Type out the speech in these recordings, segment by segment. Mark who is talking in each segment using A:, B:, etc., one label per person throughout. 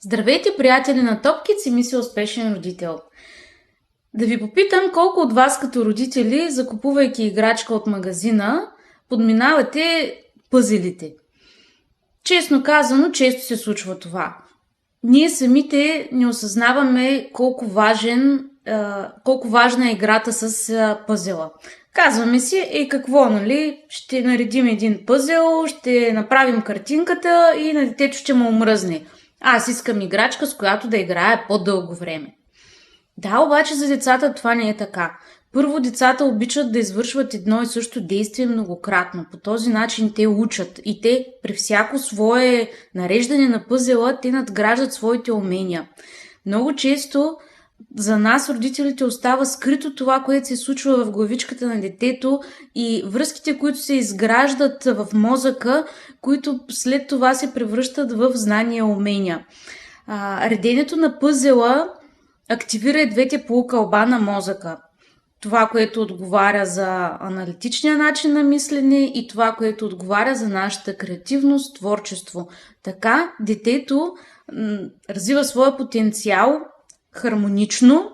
A: Здравейте, приятели на Топкиц и мисля успешен родител. Да ви попитам колко от вас като родители, закупувайки играчка от магазина, подминавате пъзелите. Честно казано, често се случва това. Ние самите не осъзнаваме колко важна е играта с пъзела. Казваме си, какво, нали? Ще наредим един пъзел, ще направим картинката и на детето ще му омръзне. Аз искам играчка, с която да играе по-дълго време. Да, обаче за децата това не е така. Първо, децата обичат да извършват едно и също действие многократно. По този начин те учат и те при всяко свое нареждане на пъзела, те надграждат своите умения. Много често за нас, родителите, остава скрито това, което се случва в главичката на детето и връзките, които се изграждат в мозъка, които след това се превръщат в знания и умения. Реденето на пъзела активира и двете полукълба на мозъка. Това, което отговаря за аналитичния начин на мислене и това, което отговаря за нашата креативност, творчество. Така детето развива своя потенциал хармонично,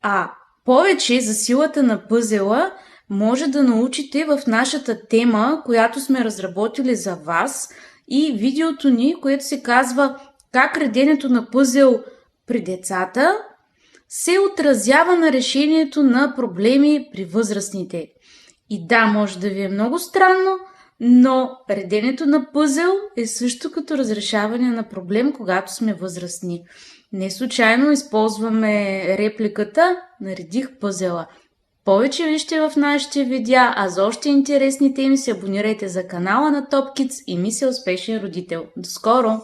A: а повече за силата на пъзела може да научите в нашата тема, която сме разработили за вас, и видеото ни, което се казва "Как реденето на пъзел при децата се отразява на решението на проблеми при възрастните". И да, може да ви е много странно, но реденето на пъзел е също като разрешаване на проблем, когато сме възрастни. Не случайно използваме репликата "Наредих пъзела". Повече вижте в нашите видеа, а за още интересни теми се абонирайте за канала на Топкиц и мисля успешен родител. До скоро!